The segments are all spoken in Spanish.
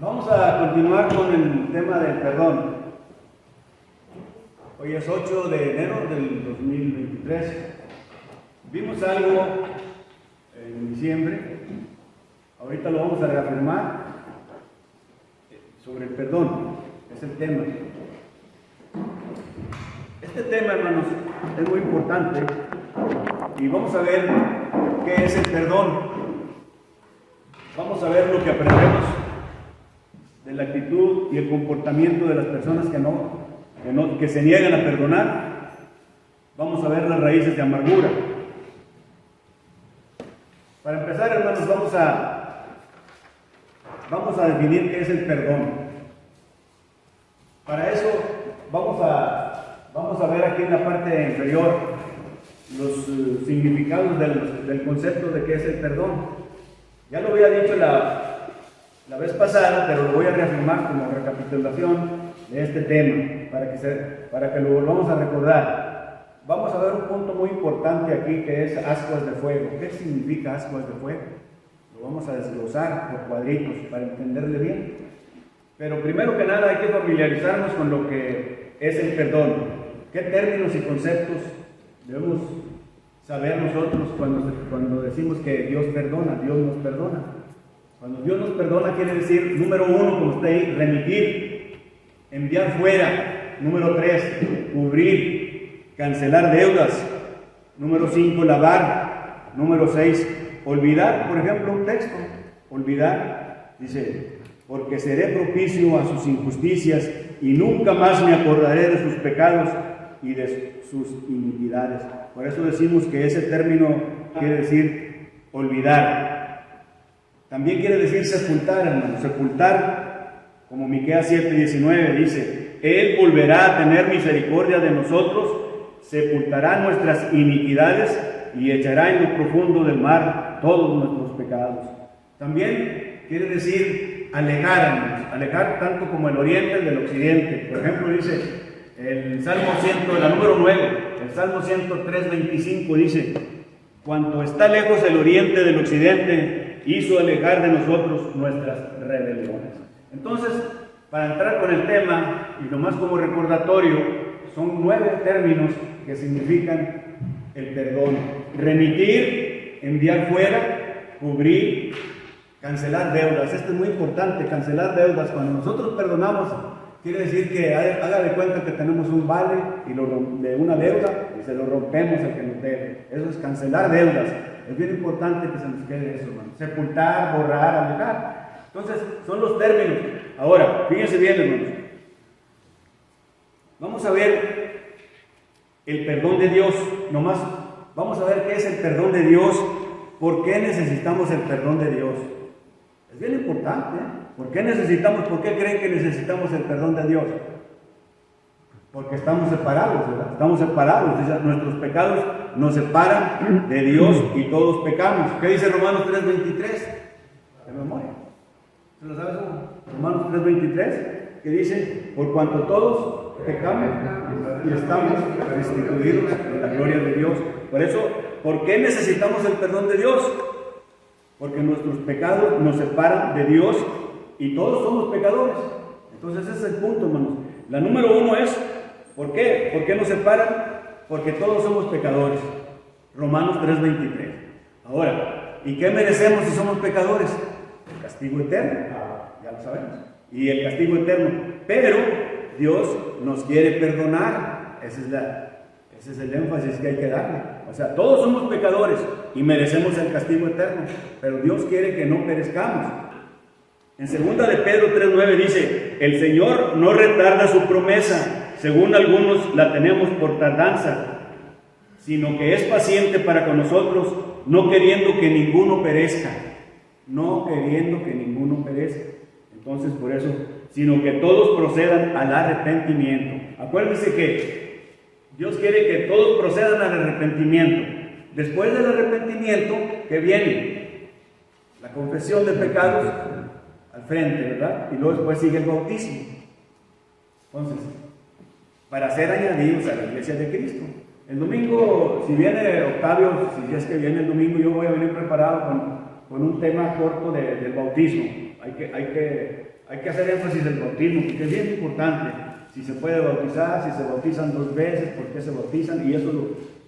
Vamos a continuar con el tema del perdón. Hoy es 8 de enero del 2023. Vimos algo en diciembre. Ahorita lo vamos a reafirmar sobre el perdón. Es el tema. Este tema, hermanos, es muy importante y vamos a ver qué es el perdón. Vamos a ver lo que aprendemos de la actitud y el comportamiento de las personas que se niegan a perdonar. Vamos a ver las raíces de amargura. Para empezar, hermanos, vamos a definir qué es el perdón. Para eso vamos a ver aquí en la parte inferior los significados del concepto de qué es el perdón. Ya lo había dicho la vez pasada, pero lo voy a reafirmar como recapitulación de este tema, para que lo volvamos a recordar. Vamos a ver un punto muy importante aquí, que es ascuas de fuego. ¿Qué significa ascuas de fuego? Lo vamos a desglosar por cuadritos para entenderle bien. Pero primero que nada hay que familiarizarnos con lo que es el perdón. ¿Qué términos y conceptos debemos saber nosotros cuando decimos que Dios perdona, Dios nos perdona? Cuando Dios nos perdona quiere decir, número 1, como está ahí, remitir, enviar fuera. Número 3, cubrir, cancelar deudas. Número 5, lavar. Número 6, olvidar. Por ejemplo, un texto, olvidar, dice, porque seré propicio a sus injusticias y nunca más me acordaré de sus pecados y de sus iniquidades. Por eso decimos que ese término quiere decir olvidar. También quiere decir sepultar, hermano. Sepultar, como Miqueas 7:19 dice, Él volverá a tener misericordia de nosotros, sepultará nuestras iniquidades y echará en lo profundo del mar todos nuestros pecados. También quiere decir alejar, hermanos. Alejar tanto como el oriente del occidente. Por ejemplo, dice el Salmo 100, la número 9, el Salmo 103:25 dice, cuanto está lejos el oriente del occidente, hizo alejar de nosotros nuestras rebeliones. Entonces, para entrar con el tema, y nomás como recordatorio, son 9 términos que significan el perdón. Remitir, enviar fuera, cubrir, cancelar deudas. Esto es muy importante, cancelar deudas. Cuando nosotros perdonamos, quiere decir que haga de cuenta que tenemos un vale de una deuda y se lo rompemos al que nos debe. Eso es cancelar deudas. Es bien importante que se nos quede eso, hermano. Sepultar, borrar, alejar. Entonces, son los términos. Ahora, fíjense bien, hermanos. Vamos a ver el perdón de Dios. Nomás, vamos a ver qué es el perdón de Dios. ¿Por qué necesitamos el perdón de Dios? Es bien importante, ¿eh? ¿Por qué creen que necesitamos el perdón de Dios? Porque estamos separados, ¿verdad? Estamos separados, nuestros pecados nos separan de Dios y todos pecamos. ¿Qué dice Romanos 3:23? De memoria. ¿Se lo sabes? Romanos 3:23, que dice, por cuanto todos pecamos y estamos destituidos de la gloria de Dios. Por eso, ¿por qué necesitamos el perdón de Dios? Porque nuestros pecados nos separan de Dios y todos somos pecadores. Entonces ese es el punto, hermanos. La número 1 es, ¿por qué? ¿Por qué nos separan? Porque todos somos pecadores. Romanos 3:23. Ahora, ¿y qué merecemos si somos pecadores? El castigo eterno, ya lo sabemos. Y el castigo eterno. Pero Dios nos quiere perdonar. Ese es el énfasis que hay que darle. O sea, todos somos pecadores y merecemos el castigo eterno. Pero Dios quiere que no perezcamos. En 2 de Pedro 3:9 dice, el Señor no retarda su promesa, según algunos la tenemos por tardanza, sino que es paciente para con nosotros, no queriendo que ninguno perezca. No queriendo que ninguno perezca. Entonces, por eso, sino que todos procedan al arrepentimiento. Acuérdense que Dios quiere que todos procedan al arrepentimiento. Después del arrepentimiento, ¿qué viene? La confesión de pecados al frente, ¿verdad? Y luego después sigue el bautismo. Entonces, para ser añadidos a la iglesia de Cristo. El domingo, si viene Octavio, si es que viene el domingo, yo voy a venir preparado con un tema corto del bautismo. Hay que hacer énfasis del bautismo, porque es bien importante. Si se puede bautizar, si se bautizan 2 veces, por qué se bautizan, y eso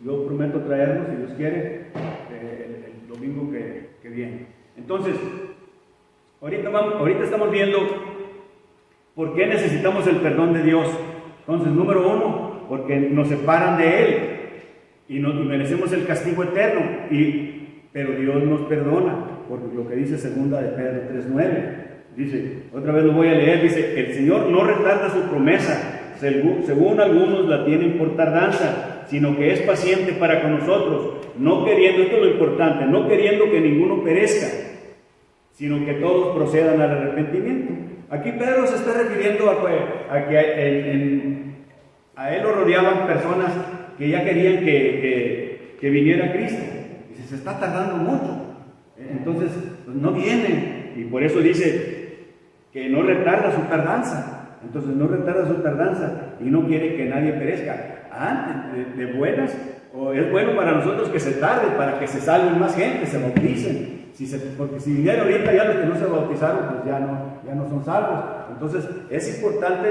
yo prometo traerlo, si Dios quiere, el domingo que viene. Entonces, ahorita estamos viendo por qué necesitamos el perdón de Dios. Entonces, número 1, porque nos separan de Él y merecemos el castigo eterno, pero Dios nos perdona, por lo que dice 2 de Pedro 3:9. Dice, otra vez lo voy a leer, dice, el Señor no retarda su promesa, según algunos la tienen por tardanza, sino que es paciente para con nosotros, no queriendo, esto es lo importante, no queriendo que ninguno perezca, sino que todos procedan al arrepentimiento. Aquí Pedro se está refiriendo a que a él lo rodeaban personas que ya querían que viniera Cristo. Dice, se está tardando mucho, entonces pues, no vienen, y por eso dice que no retarda su tardanza. Entonces no retarda su tardanza y no quiere que nadie perezca. De buenas, o es bueno para nosotros que se tarde, para que se salven más gente, se bauticen. Porque si viniera ahorita ya los que no se bautizaron, pues ya no son salvos. Entonces es importante,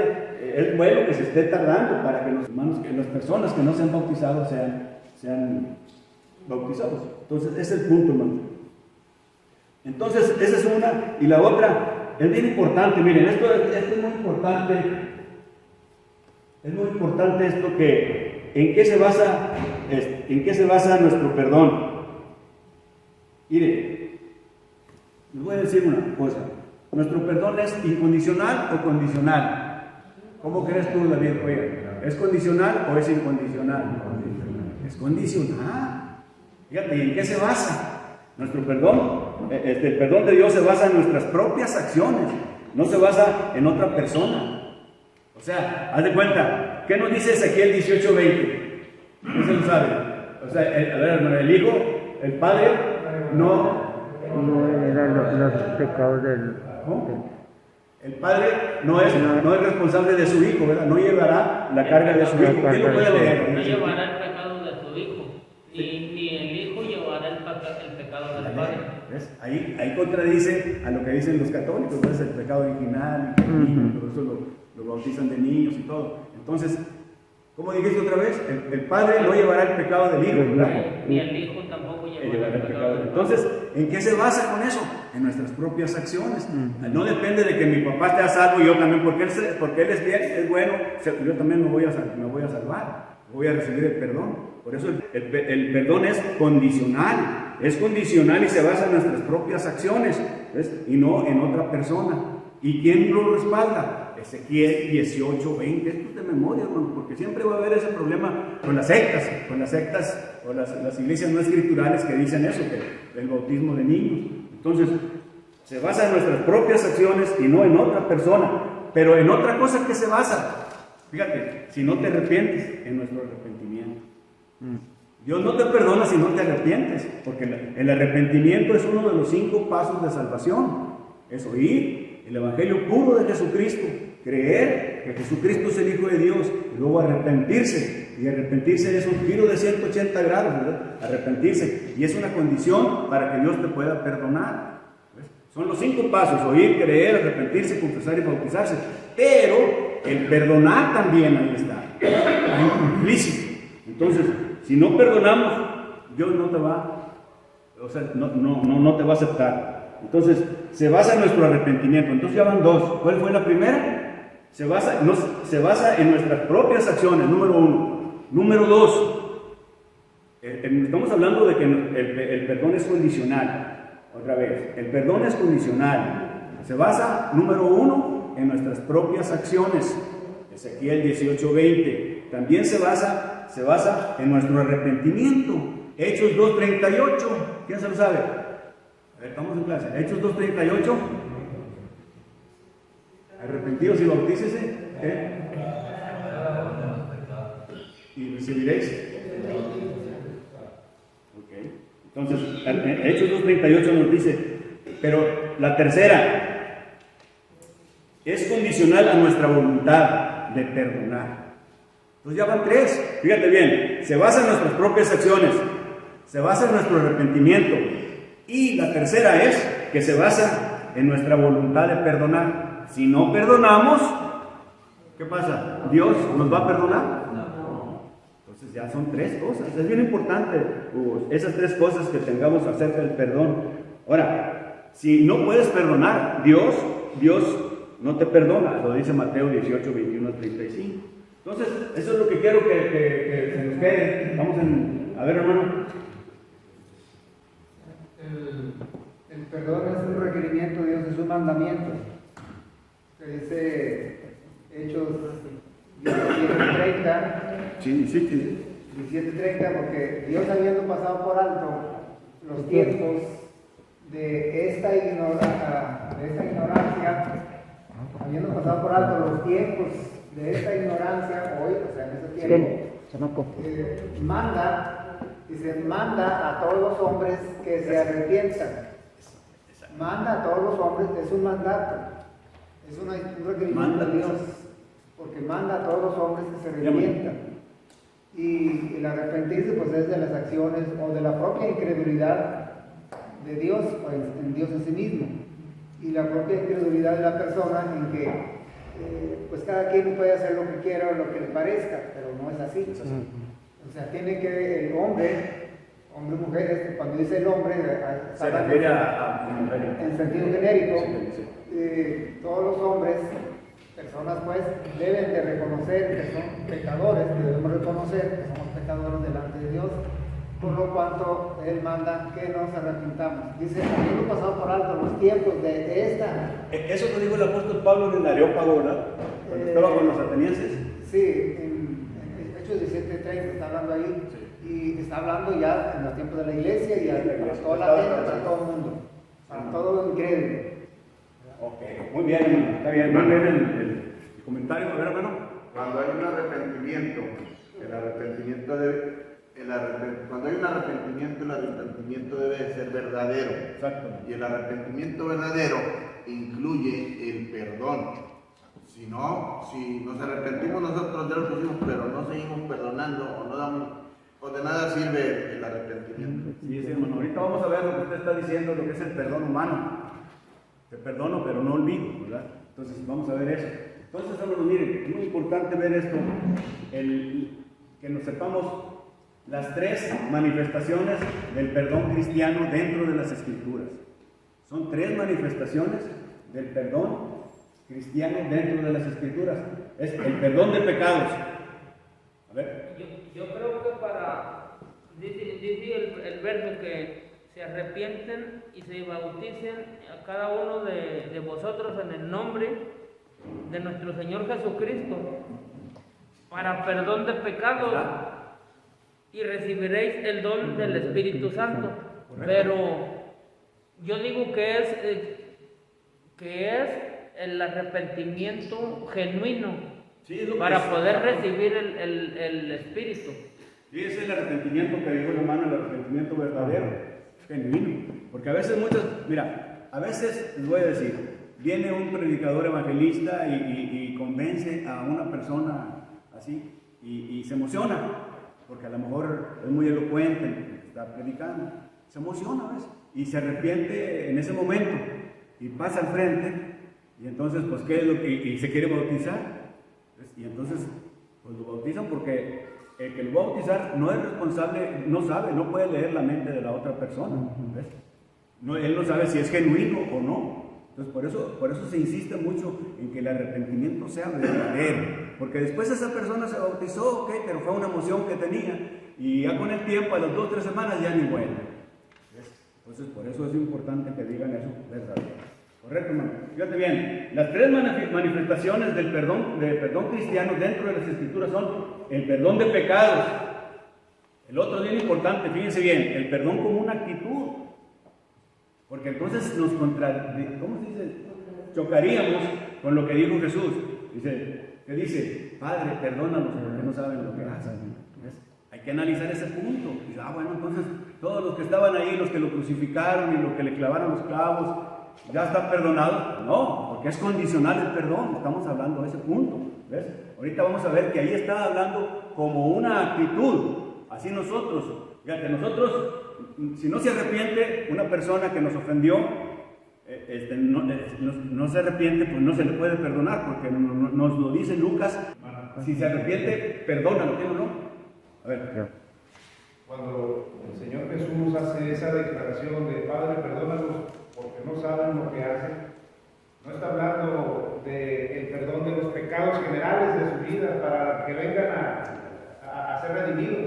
es bueno que se esté tardando para que los hermanos, que las personas que no se han bautizado sean bautizados. Entonces ese es el punto, hermano. Entonces esa es una. Y la otra es bien importante, miren, esto es muy importante. Es muy importante esto ¿en qué se basa nuestro perdón? Mire, les voy a decir una cosa. ¿Nuestro perdón es incondicional o condicional? ¿Cómo crees tú, David? Oye, ¿es condicional o es incondicional? Es condicional. Fíjate, ¿y en qué se basa? Nuestro perdón, el perdón de Dios se basa en nuestras propias acciones, no se basa en otra persona. O sea, haz de cuenta, ¿qué nos dice Ezequiel 18:20? ¿Quién se lo sabe? O sea, a ver, hermano, el hijo, el padre, no eran los pecados del... El padre no es responsable de su hijo, ¿verdad? No llevará la carga de su hijo. ¿Quién lo puede leer? No llevará el pecado de su hijo, ni el hijo llevará el pecado del padre. ¿Ves? Ahí contradice a lo que dicen los católicos, ¿ves? El pecado original, por eso lo bautizan de niños y todo. Entonces, ¿cómo dijiste otra vez? El padre no llevará el pecado del hijo, ¿verdad? Ni el hijo tampoco llevará el pecado del padre. Entonces, ¿en qué se basa con eso? En nuestras propias acciones. No depende de que mi papá esté a salvo y yo también, porque él es bien, es bueno, yo también me voy a salvar, voy a recibir el perdón. Por eso el perdón es condicional y se basa en nuestras propias acciones, ¿ves? Y no en otra persona. ¿Y quién lo respalda? Ezequiel 18:20. Esto es de memoria, hermano, porque siempre va a haber ese problema con las sectas o las iglesias no escriturales que dicen eso, que el bautismo de niños. Entonces, se basa en nuestras propias acciones y no en otra persona. Pero en otra cosa que se basa, fíjate, si no te arrepientes, en nuestro arrepentimiento. Dios no te perdona si no te arrepientes, porque el arrepentimiento es uno de los 5 pasos de salvación. Es oír el evangelio puro de Jesucristo, creer que Jesucristo es el Hijo de Dios, y luego arrepentirse. Y arrepentirse es un giro de 180 grados, ¿verdad? Arrepentirse. Y es una condición para que Dios te pueda perdonar. ¿Ves? Son los 5 pasos: oír, creer, arrepentirse, confesar y bautizarse. Pero el perdonar también ahí está, ahí implícito. Entonces, si no perdonamos, Dios no te va, no te va a aceptar. Entonces, se basa en nuestro arrepentimiento. Entonces ya van 2. ¿Cuál fue la primera? Se basa en nuestras propias acciones, número 1. Número 2, estamos hablando de que el perdón es condicional. Otra vez, el perdón es condicional. Se basa, número 1, en nuestras propias acciones. Ezequiel 18:20. También se basa en nuestro arrepentimiento. Hechos 2:38. ¿Quién se lo sabe? A ver, estamos en clase. Hechos 2:38. Arrepentidos y bautícese. Y recibiréis. Ok. Entonces, Hechos 2:38 nos dice, pero la tercera es condicional a nuestra voluntad de perdonar. Entonces ya van 3. Fíjate bien, se basa en nuestras propias acciones, se basa en nuestro arrepentimiento Y la tercera es que se basa en nuestra voluntad de perdonar. Si no perdonamos, ¿qué pasa? ¿Dios nos va a perdonar? No. Entonces ya son tres cosas. Es bien importante, Hugo, esas tres cosas que tengamos acerca del perdón. Ahora, si no puedes perdonar, Dios no te perdona. Lo dice Mateo 18, 21 al 35. Entonces, eso es lo que quiero que se nos quede. Vamos a ver, hermano. El perdón es un requerimiento de Dios, es un mandamiento. Que dice Hechos 17:30. Sí, 17:30, porque Dios, habiendo pasado por alto los tiempos de esta ignorancia, habiendo pasado por alto los tiempos de esta ignorancia, hoy, o sea, en ese tiempo, manda a todos los hombres que se arrepientan. Manda a todos los hombres, es un mandato, es un requerimiento de Dios, porque manda a todos los hombres que se arrepientan. Y el arrepentirse pues es de las acciones o de la propia incredulidad de Dios, o en Dios en sí mismo, y la propia incredulidad de la persona en que pues cada quien puede hacer lo que quiera o lo que le parezca, pero no es así. O sea, tiene que el hombre, mujer, cuando dice el hombre, se refiere a en sentido genérico, todos los hombres, personas pues, deben de reconocer que son pecadores, que debemos reconocer que somos pecadores delante de Dios, por lo cuanto Él manda que nos arrepintamos. Dice, habiendo pasado por alto los tiempos de esta... Eso lo dijo el apóstol Pablo en el Areópago, ¿verdad? Cuando estaba con los atenienses. Sí, en Hechos 17:30 está hablando ahí, y está hablando ya en los tiempos de la iglesia y para toda la gente, para todo el mundo, para todo el incrédulo. Ok, muy bien, hermano. Está bien. ¿Van a leer el comentario? A ver, hermano. Cuando hay un arrepentimiento, cuando hay un arrepentimiento, el arrepentimiento debe de ser verdadero. Exacto. Y el arrepentimiento verdadero incluye el perdón. Si nos arrepentimos nosotros de lo que hicimos, pero no seguimos perdonando o no damos, pues de nada sirve el arrepentimiento. Sí, hermano. Ahorita vamos a ver lo que usted está diciendo, lo que es el perdón humano. Te perdono, pero no olvido, ¿verdad? Entonces, vamos a ver eso. Entonces, hermanos, miren, es muy importante ver esto, que nos sepamos las tres manifestaciones del perdón cristiano dentro de las Escrituras. Son tres manifestaciones del perdón cristiano dentro de las Escrituras. Es el perdón de pecados. A ver. Yo creo que dice el verso que se arrepienten y se bauticen a cada uno de vosotros en el nombre de nuestro Señor Jesucristo para perdón de pecados y recibiréis el don del Espíritu Santo. Pero yo digo que es el arrepentimiento genuino, para poder recibir el Espíritu. Sí, es el arrepentimiento que dijo el hermano, el arrepentimiento verdadero, genuino. Porque a veces a veces les voy a decir, viene un predicador evangelista y convence a una persona así y se emociona, porque a lo mejor es muy elocuente, está predicando, se emociona a veces y se arrepiente en ese momento y pasa al frente. Y entonces, pues, ¿qué es lo que y se quiere bautizar? Y entonces, pues lo bautizan porque el que lo va a bautizar no es responsable, no sabe, no puede leer la mente de la otra persona. ¿Ves? Él no sabe si es genuino o no. Entonces, por eso se insiste mucho en que el arrepentimiento sea verdadero. Porque después esa persona se bautizó, ok, pero fue una emoción que tenía. Y ya con el tiempo, a las 2 o 3 semanas, ya ni vuelve. Entonces, por eso es importante que digan eso verdadero. Correcto, hermano. Fíjate bien, las tres manifestaciones del perdón cristiano dentro de las Escrituras son el perdón de pecados. El otro es bien importante, fíjense bien, el perdón como una actitud. Porque entonces chocaríamos con lo que dijo Jesús. ¿Qué dice? Padre, perdónalos porque no saben lo que hacen. ¿Ves? Hay que analizar ese punto. Dice, bueno, entonces todos los que estaban ahí, los que lo crucificaron y los que le clavaron los clavos, ¿ya está perdonado? No, porque es condicional el perdón, estamos hablando de ese punto, ¿ves? Ahorita vamos a ver que ahí está hablando como una actitud, así nosotros, fíjate, nosotros si no se arrepiente, una persona que nos ofendió, no se arrepiente, pues no se le puede perdonar, porque nos lo dice Lucas. Si se arrepiente, perdónalo, ¿sí o no? A ver. Cuando el Señor Jesús hace esa declaración de Padre, perdónalos porque no saben lo que hacen, no está hablando del perdón de los pecados generales de su vida para que vengan a ser redimidos,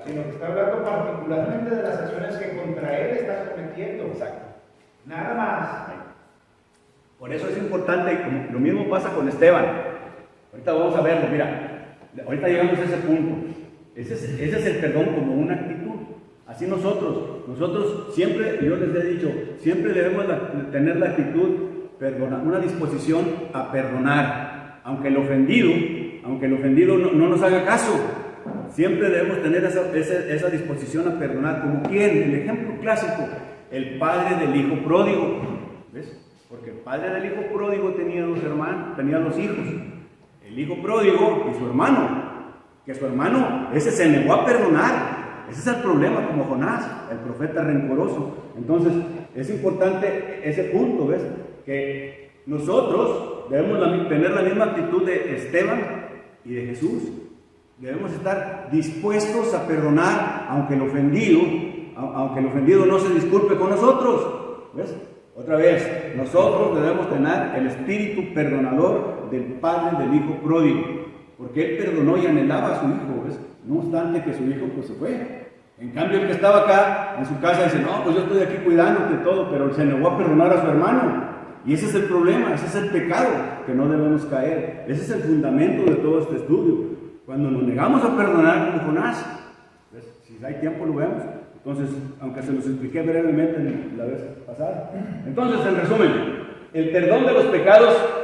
sino que está hablando particularmente de las acciones que contra Él está cometiendo. Exacto. Nada más. Por eso es importante, como lo mismo pasa con Esteban. Ahorita vamos a verlo, mira, ahorita llegamos a ese punto. Ese es el perdón como una actitud. Así nosotros siempre, yo les he dicho, siempre debemos tener la actitud, una disposición a perdonar, aunque el ofendido no nos haga caso. Siempre debemos tener esa disposición a perdonar. ¿Como quién? El ejemplo clásico, el padre del hijo pródigo. ¿Ves? Porque el padre del hijo pródigo tenía dos hijos. El hijo pródigo y su hermano. Que su hermano, ese se negó a perdonar. Ese es el problema, como Jonás, el profeta rencoroso. Entonces, es importante ese punto, ¿ves? Que nosotros debemos tener la misma actitud de Esteban y de Jesús. Debemos estar dispuestos a perdonar, aunque el ofendido no se disculpe con nosotros. ¿Ves? Otra vez, nosotros debemos tener el espíritu perdonador del padre del hijo pródigo. Porque él perdonó y anhelaba a su hijo, ¿ves? No obstante que su hijo pues se fue. En cambio el que estaba acá en su casa dice, no, pues yo estoy aquí cuidándote todo, pero se negó a perdonar a su hermano. Y ese es el problema, ese es el pecado que no debemos caer. Ese es el fundamento de todo este estudio. Cuando nos negamos a perdonar como Jonás, ¿ves? Si hay tiempo lo vemos. Entonces, aunque se los expliqué brevemente la vez pasada. Entonces, en resumen, el perdón de los pecados.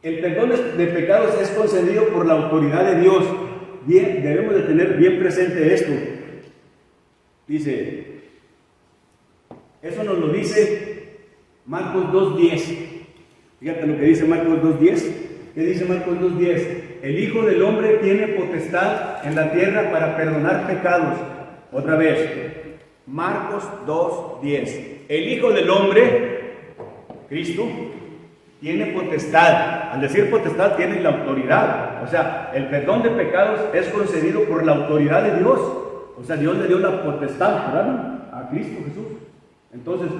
El perdón de pecados es concedido por la autoridad de Dios. Bien, debemos de tener bien presente esto. Dice, eso nos lo dice Marcos 2.10. Fíjate lo que dice Marcos 2.10. ¿Qué dice Marcos 2.10? El Hijo del Hombre tiene potestad en la tierra para perdonar pecados. Otra vez, Marcos 2.10. El Hijo del Hombre, Cristo, tiene potestad. Al decir potestad, tiene la autoridad. O sea, el perdón de pecados es concedido por la autoridad de Dios. O sea, Dios le dio la potestad, ¿verdad? A Cristo Jesús. Entonces,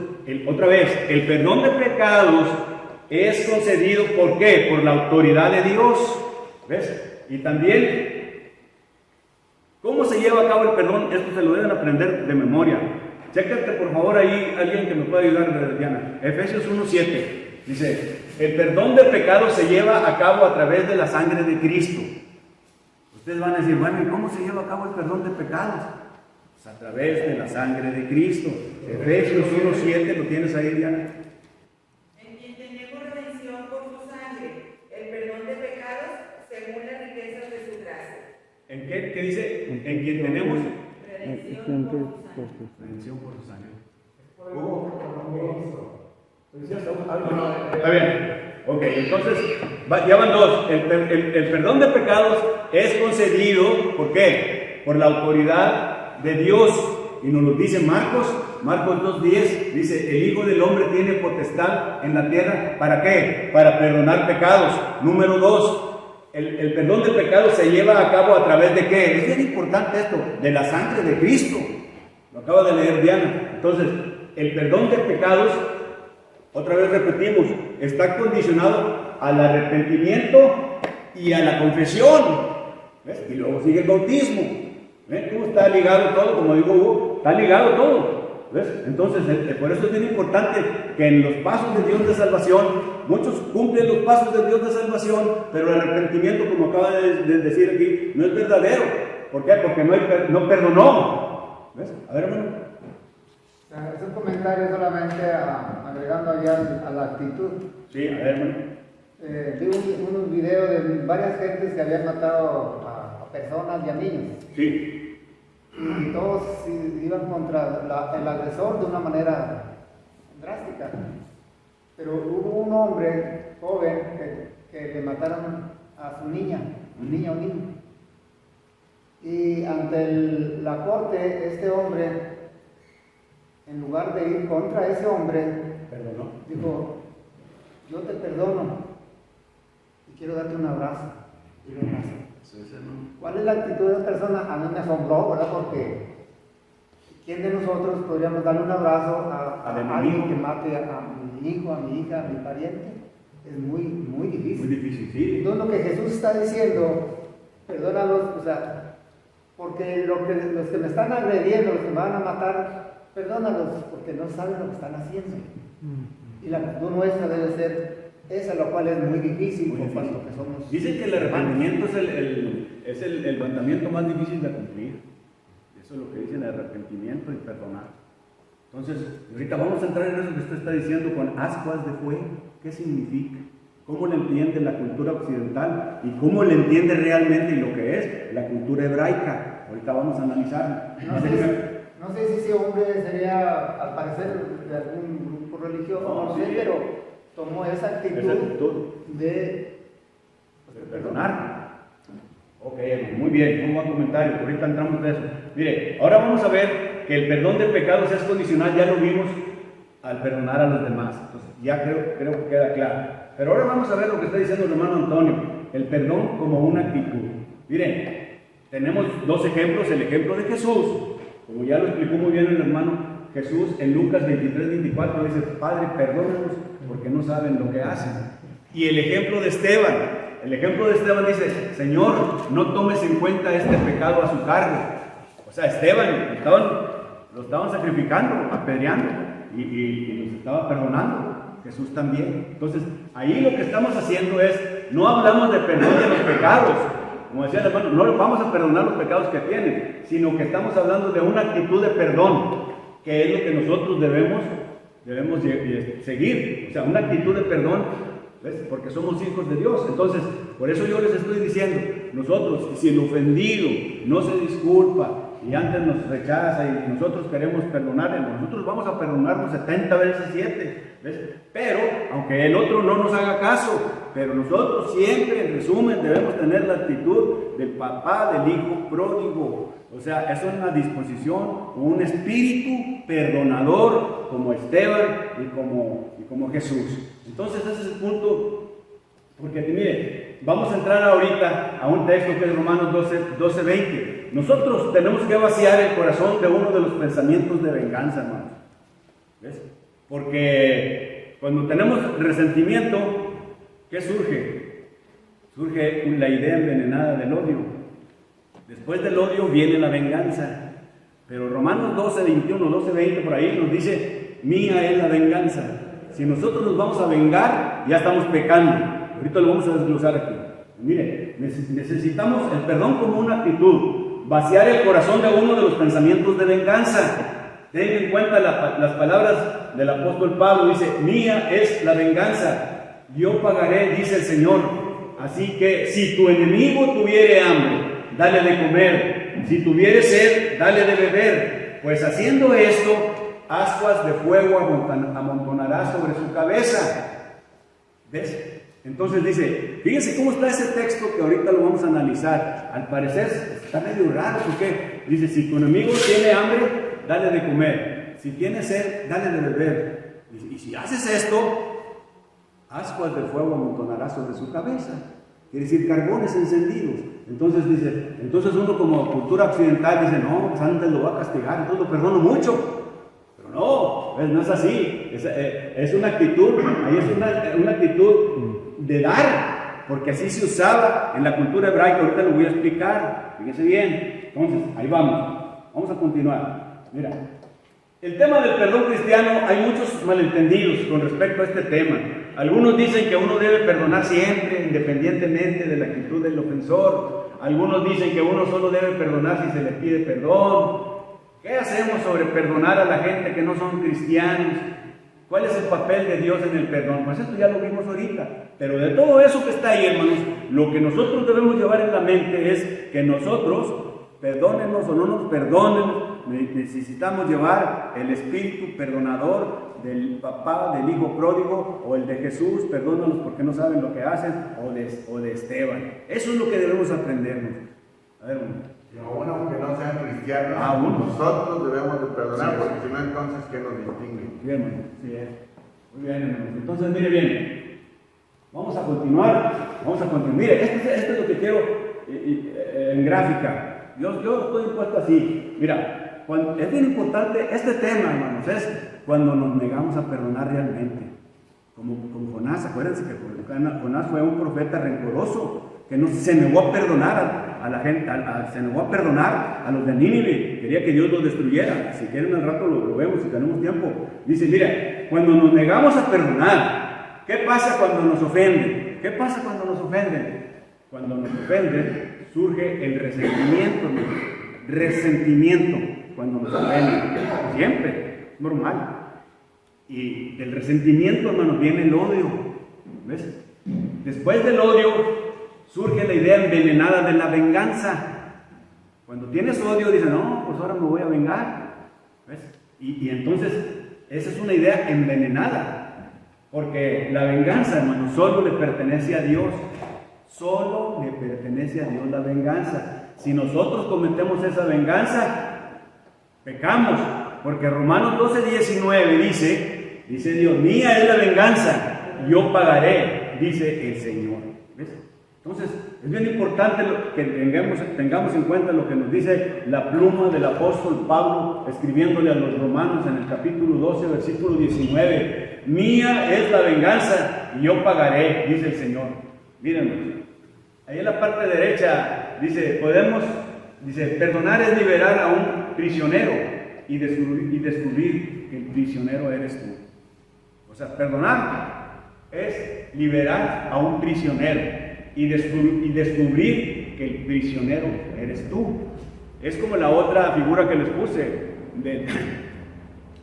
otra vez, el perdón de pecados es concedido, ¿por qué? Por la autoridad de Dios. ¿Ves? Y también, ¿cómo se lleva a cabo el perdón? Esto se lo deben aprender de memoria. Chécate, por favor, ahí alguien que me pueda ayudar, Diana. Efesios 1.7. Dice, el perdón de pecados se lleva a cabo a través de la sangre de Cristo. Ustedes van a decir, bueno, ¿y cómo se lleva a cabo el perdón de pecados? Pues a través de la sangre de Cristo. Efesios 1.7, ¿lo tienes ahí, Diana? En quien tenemos redención por su sangre, el perdón de pecados según las riquezas de su gracia. ¿En qué dice? En quien tenemos Redención por su sangre. redención por su sangre. Está bien. Ok, entonces ya van dos. El perdón de pecados es concedido, ¿por qué? Por la autoridad de Dios. Y nos lo dice Marcos 2.10. Dice, el Hijo del Hombre tiene potestad en la tierra. ¿Para qué? Para perdonar pecados. Número 2. El perdón de pecados se lleva a cabo a través de ¿qué? Es bien importante esto, de la sangre de Cristo. Lo acaba de leer Diana. Entonces, el perdón de pecados, otra vez repetimos, está condicionado al arrepentimiento y a la confesión. ¿Ves? Y luego sigue el bautismo. ¿Ves? ¿Cómo está ligado todo? Como digo Hugo, está ligado todo. ¿Ves? Entonces, por eso es bien importante que en los pasos de Dios de salvación, muchos cumplen los pasos de Dios de salvación, pero el arrepentimiento, como acaba de decir aquí, no es verdadero. ¿Por qué? Porque no perdonó. ¿Ves? A ver, hermano. Es un comentario solamente agregando allá a la actitud. Sí, a ver, hermano. Vi unos videos de varias gentes que habían matado a personas y a niños. Sí. Y todos iban contra el agresor de una manera drástica. Pero hubo un hombre joven que le mataron a su niña, un niño. Y ante la corte, este hombre, en lugar de ir contra ese hombre, Perdonó. dijo, yo te perdono y quiero darte un abrazo. Y lo abrazó. ¿Cuál es la actitud de la persona? A mí me asombró, ¿verdad? Porque ¿quién de nosotros podríamos darle un abrazo a alguien que mate a mi hijo, a mi hija, a mi pariente? Es muy, muy difícil. Muy difícil, sí. Entonces lo que Jesús está diciendo, perdónalos, o sea, porque los que me están agrediendo, los que me van a matar, perdónalos, porque no saben lo que están haciendo. Y la actitud nuestra debe ser esa, lo cual es muy difícil, Muy por difícil. cuanto que somos. Dicen que el arrepentimiento es el mandamiento más difícil de cumplir. Eso es lo que dicen, el arrepentimiento y perdonar. Entonces, ahorita vamos a entrar en eso que usted está diciendo con ascuas de fuego. ¿Qué significa? ¿Cómo le entiende la cultura occidental? ¿Y cómo le entiende realmente lo que es la cultura hebraica? Ahorita vamos a analizarlo. No sé si ese hombre sería, al parecer, de algún grupo religioso, no sé, sí. pero tomó esa actitud de perdonar. Ok, muy bien, un buen comentario, ahorita entramos de eso. Mire, ahora vamos a ver que el perdón de pecados es condicional, ya lo vimos al perdonar a los demás. Entonces, ya creo que queda claro. Pero ahora vamos a ver lo que está diciendo el hermano Antonio, el perdón como una actitud. Miren, tenemos dos ejemplos, el ejemplo de Jesús, como ya lo explicó muy bien el hermano Jesús en Lucas 23-24, dice, Padre, perdónanos porque no saben lo que hacen. Y el ejemplo de Esteban, dice, Señor, no tomes en cuenta este pecado a su cargo. O sea, Esteban lo estaban sacrificando, apedreando, y los estaba perdonando. Jesús también. Entonces, ahí lo que estamos haciendo es, no hablamos de perdón de los pecados, como decía el hermano, no vamos a perdonar los pecados que tienen, sino que estamos hablando de una actitud de perdón, que es lo que nosotros debemos seguir. O sea, una actitud de perdón, ¿ves? Porque somos hijos de Dios. Entonces, por eso yo les estoy diciendo, nosotros, si el ofendido no se disculpa y antes nos rechaza y nosotros queremos perdonarle, nosotros vamos a perdonarnos 70 veces 7, ¿ves? Pero, aunque el otro no nos haga caso, pero nosotros siempre, en resumen, debemos tener la actitud del papá, del hijo pródigo. O sea, es una disposición, un espíritu perdonador como Esteban y como Jesús. Entonces ese es el punto, porque mire, vamos a entrar ahorita a un texto que es Romanos 12:20. Nosotros tenemos que vaciar el corazón de uno de los pensamientos de venganza, hermanos. ¿Ves? Porque cuando tenemos resentimiento, ¿qué surge? Surge la idea envenenada del odio. Después del odio viene la venganza. Pero Romanos 12:20 por ahí nos dice, mía es la venganza. Si nosotros nos vamos a vengar, ya estamos pecando. Ahorita lo vamos a desglosar aquí. Mire, necesitamos el perdón como una actitud, vaciar el corazón de uno de los pensamientos de venganza. Ten en cuenta las palabras del apóstol Pablo, dice, mía es la venganza, yo pagaré, dice el Señor. Así que si tu enemigo tuviere hambre, dale de comer, si tuviere sed, dale de beber, pues haciendo esto, ascuas de fuego amontonará sobre su cabeza. ¿Ves? Entonces dice, fíjense cómo está ese texto que ahorita lo vamos a analizar. Al parecer está medio raro, porque dice, si tu enemigo tiene hambre, dale de comer, si tiene sed, dale de beber. Y si haces esto, ascuas de fuego amontonará sobre su cabeza. Quiere decir carbones encendidos. Entonces dice, uno como cultura occidental dice, no, pues antes lo va a castigar, entonces lo perdono mucho. Pero no es así. Es una actitud, ahí es una actitud de dar, porque así se usaba en la cultura hebraica. Ahorita lo voy a explicar, fíjense bien. Entonces, ahí vamos a continuar. Mira, el tema del perdón cristiano, hay muchos malentendidos con respecto a este tema. Algunos dicen que uno debe perdonar siempre, independientemente de la actitud del ofensor. Algunos dicen que uno solo debe perdonar si se le pide perdón. ¿Qué hacemos sobre perdonar a la gente que no son cristianos? ¿Cuál es el papel de Dios en el perdón? Pues esto ya lo vimos ahorita. Pero de todo eso que está ahí, hermanos, lo que nosotros debemos llevar en la mente es que nosotros, perdónenos o no nos perdonen, necesitamos llevar el espíritu perdonador del papá, del hijo pródigo, o el de Jesús, perdónanos porque no saben lo que hacen, o de Esteban. Eso es lo que debemos aprendernos. A ver, Y aún aunque no sean cristianos, Aún. nosotros debemos de perdonar, Sí, porque sí. si no, entonces, ¿qué nos distingue? Bien, hermano, sí es. Muy bien, hermanos. Entonces, mire bien. Vamos a continuar. Mire, esto es lo que quiero en gráfica. Yo estoy puesto así. Mira, es bien importante este tema, hermanos, es cuando nos negamos a perdonar realmente. Como Jonás, acuérdense que Jonás fue un profeta rencoroso, que no se negó a perdonar a la gente, se negó a perdonar a los de Nínive, quería que Dios los destruyera. Si quieren al rato lo vemos, si tenemos tiempo. Dice, mira, cuando nos negamos a perdonar, ¿qué pasa cuando nos ofenden? ¿Qué pasa cuando nos ofenden? Cuando nos ofenden, surge el resentimiento, cuando nos ofenden, siempre, normal. Y del resentimiento, hermanos, viene el odio, ¿ves? Después del odio, surge la idea envenenada de la venganza. Cuando tienes odio, dices, no, pues ahora me voy a vengar, ¿ves? Y entonces, esa es una idea envenenada, porque la venganza, hermano, solo le pertenece a Dios. Solo le pertenece a Dios la venganza. Si nosotros cometemos esa venganza, pecamos, porque Romanos 12:19 dice Dios, mía es la venganza, yo pagaré, dice el Señor. ¿Ves? Entonces, es bien importante que tengamos en cuenta lo que nos dice la pluma del apóstol Pablo, escribiéndole a los romanos en el capítulo 12, versículo 19. Mía es la venganza, y yo pagaré, dice el Señor. Miren, ahí en la parte derecha dice, perdonar es liberar a un prisionero y descubrir que el prisionero eres tú. O sea, perdonar es liberar a un prisionero y descubrir que el prisionero eres tú. Es como la otra figura que les puse,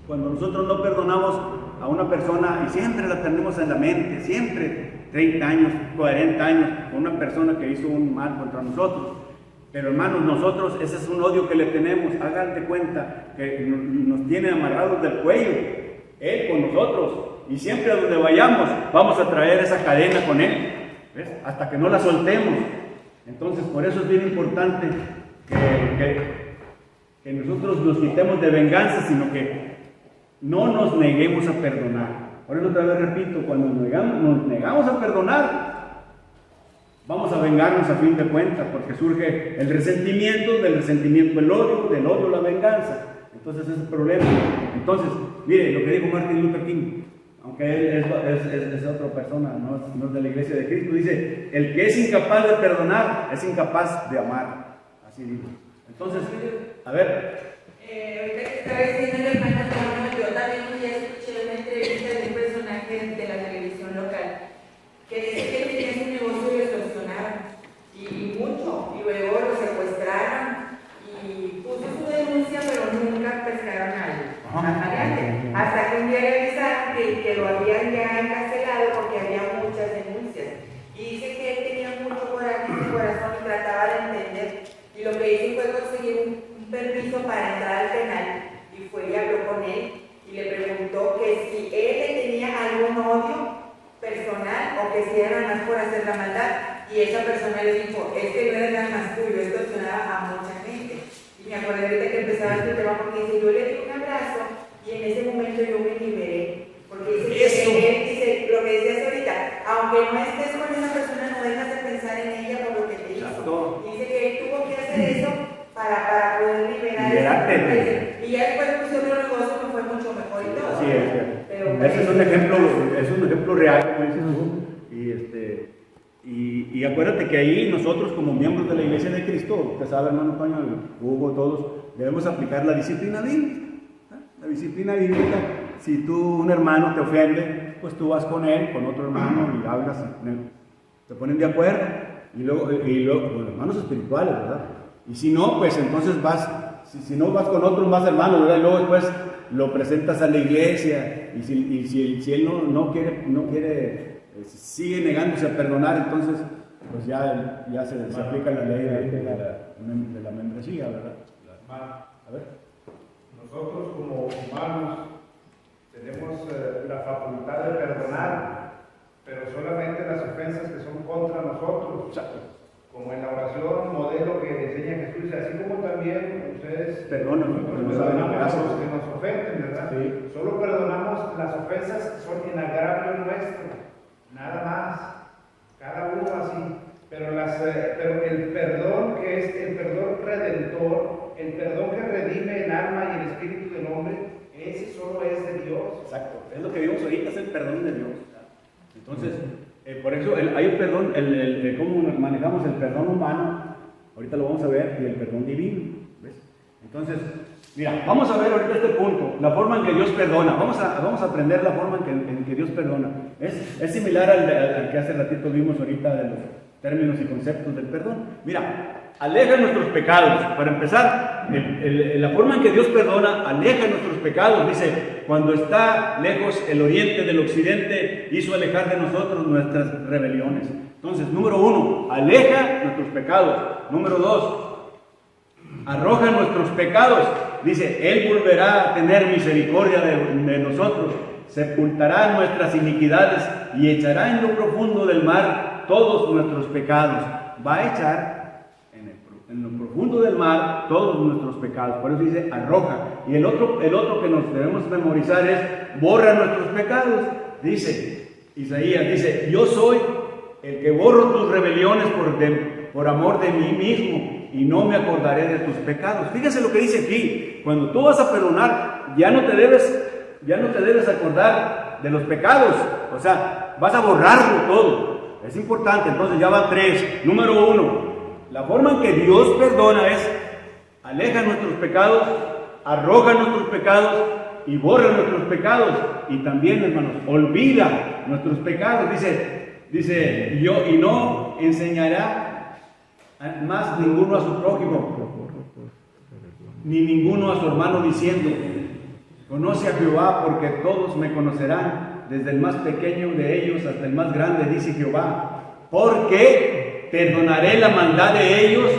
cuando nosotros no perdonamos a una persona y siempre la tenemos en la mente, siempre 30 años, 40 años, con una persona que hizo un mal contra nosotros. Pero hermanos, nosotros, ese es un odio que le tenemos. Hagan de cuenta que nos tiene amarrados del cuello, Él con nosotros, y siempre a donde vayamos vamos a traer esa cadena con Él, ¿ves? Hasta que no la soltemos. Entonces, por eso es bien importante que nosotros nos quitemos de venganza, sino que no nos neguemos a perdonar. Por eso otra vez repito, cuando nos negamos a perdonar, vamos a vengarnos a fin de cuentas, porque surge el resentimiento, del resentimiento el odio, del odio la venganza. Entonces ese es el problema. Entonces, mire lo que dijo Martin Luther King, aunque él es otra persona, no es de la iglesia de Cristo, dice, el que es incapaz de perdonar es incapaz de amar. Así dijo. Entonces, a ver. Ahorita que estaba diciendo el hermano Antonio, yo también ya escuché una entrevista de un personaje de la televisión local que dice que tenía su negocio y lo extorsionaron, y mucho, y luego lo secuestraron, y puso su denuncia, pero nunca pescaron a nadie. Hasta que un día le avisaron que lo habían ya encarcelado porque había muchas denuncias. Y dice que él tenía mucho coraje en su corazón y trataba de entender. Y lo que hizo fue conseguir un permiso para entrar al penal, y fue y habló con él y le preguntó que si él le tenía algún odio personal o que si era nada más por hacer la maldad, y esa persona le dijo, es que no era nada más tuyo, esto extorsionaba a mucha gente. Y me acordé ahorita que empezaba este tema porque dice, yo le di un abrazo y en ese momento yo me liberé, porque dice que él dice, lo que decías ahorita, aunque no estés con esa persona, no dejas de pensar en ella por lo que te hizo. Dice que él tuvo que hacer eso para poder liberarte. Y ya después puso otro negocio que fue mucho mejor y todo. Así es. Pero, ese es un ejemplo real, como dices tú. Y acuérdate que ahí nosotros, como miembros de la Iglesia de Cristo, usted sabe, hermano Antonio, Hugo, todos, debemos aplicar la disciplina bíblica. La disciplina bíblica, si un hermano te ofende, pues tú vas con él, con otro hermano, y hablas, te ponen de acuerdo, y luego con hermanos espirituales, ¿verdad? Y si no, pues entonces vas, si no vas con otros más hermanos, ¿verdad? Y luego después lo presentas a la iglesia, y si él no quiere, sigue negándose a perdonar, entonces pues ya se aplica la ley de la membresía, ¿verdad? A ver. Nosotros como humanos tenemos la facultad de perdonar, pero solamente las ofensas que son contra nosotros. como en la oración modelo que enseña Jesús, dice, así como también ustedes Perdonan, nosotros no saben lo que perdonamos a hacen. los que nos ofenden, ¿verdad? Sí. Solo perdonamos las ofensas que son en agravio nuestro, nada más, cada uno así. Pero el perdón que es el perdón redentor, el perdón que redime el alma y el espíritu del hombre, ese solo es de Dios. Exacto, es lo que vimos ahorita, es el perdón de Dios. Entonces, por eso hay un perdón, cómo manejamos el perdón humano, ahorita lo vamos a ver, y el perdón divino. ¿Ves? Entonces, mira, vamos a ver ahorita este punto, la forma en que Dios perdona. Vamos a aprender la forma en que Dios perdona. Es similar al que hace ratito vimos ahorita de los términos y conceptos del perdón. Mira, aleja nuestros pecados. Para empezar, la forma en que Dios perdona, aleja nuestros pecados. Dice, cuando está lejos el oriente del occidente, hizo alejar de nosotros nuestras rebeliones. Entonces, número 1, aleja nuestros pecados. Número 2, arroja nuestros pecados. Dice, Él volverá a tener misericordia de nosotros, sepultará nuestras iniquidades y echará en lo profundo del mar todos nuestros pecados. Va a echar en lo profundo del mar todos nuestros pecados. Por eso dice arroja. Y el otro que nos debemos memorizar es borra nuestros pecados. Dice Isaías, dice, yo soy el que borro tus rebeliones por amor de mí mismo, y no me acordaré de tus pecados. Fíjense lo que dice aquí. Cuando tú vas a perdonar, ya no te debes acordar de los pecados. O sea, vas a borrarlo todo. Es importante. Entonces ya van 3. Número 1, la forma en que Dios perdona es aleja nuestros pecados, arroja nuestros pecados y borra nuestros pecados. Y también, hermanos, olvida nuestros pecados. Dice yo, y no enseñará más ninguno a su prójimo, ni ninguno a su hermano, diciendo, conoce a Jehová, porque todos me conocerán, desde el más pequeño de ellos hasta el más grande, dice Jehová, porque perdonaré la maldad de ellos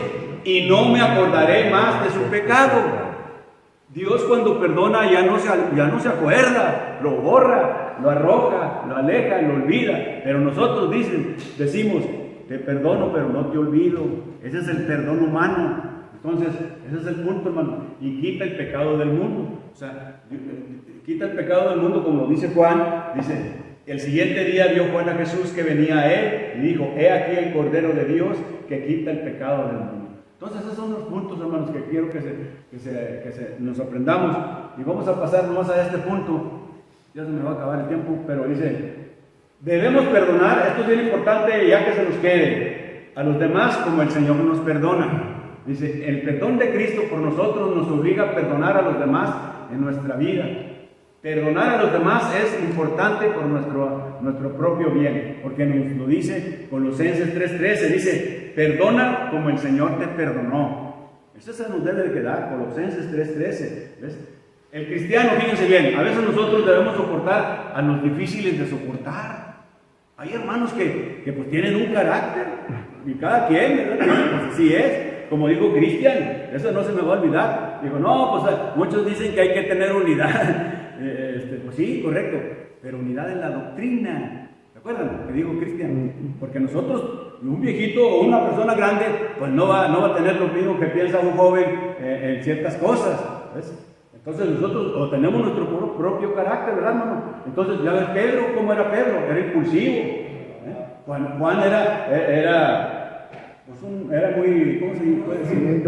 y no me acordaré más de su pecado. Dios, cuando perdona, ya no se acuerda, lo borra, lo arroja, lo aleja, lo olvida. Pero nosotros decimos, te perdono, pero no te olvido. Ese es el perdón humano. Entonces, ese es el punto, hermano. Y quita el pecado del mundo. O sea, quita el pecado del mundo, como dice Juan. Dice, el siguiente día vio Juan a Jesús que venía a él y dijo, he aquí el Cordero de Dios que quita el pecado del mundo. Entonces, esos son los puntos, hermanos, que quiero que nos aprendamos. Y vamos a pasar nomás a este punto. Ya se me va a acabar el tiempo, pero dice, debemos perdonar, esto es bien importante ya que se nos quede, a los demás como el Señor nos perdona. Dice, el perdón de Cristo por nosotros nos obliga a perdonar a los demás en nuestra vida. Perdonar a los demás es importante por nuestro propio bien, porque nos lo dice Colosenses 3:13, dice, perdona como el Señor te perdonó. Eso se nos debe de quedar, Colosenses 3:13. ¿Ves? El cristiano, fíjense bien, a veces nosotros debemos soportar a los difíciles de soportar. Hay hermanos que pues tienen un carácter, y cada quien, ¿verdad? Pues así es. Como dijo Cristian, eso no se me va a olvidar. Digo, no, pues muchos dicen que hay que tener unidad. Pues sí, correcto, pero unidad en la doctrina. ¿Se acuerdan lo que dijo Cristian? Porque nosotros, un viejito o una persona grande, pues no va a tener lo mismo que piensa un joven en ciertas cosas. ¿Ves? Entonces nosotros o tenemos nuestro propio carácter, ¿verdad, hermano? Entonces ya ves Pedro, ¿cómo era Pedro? Era impulsivo. Juan era muy, ¿cómo se puede decir?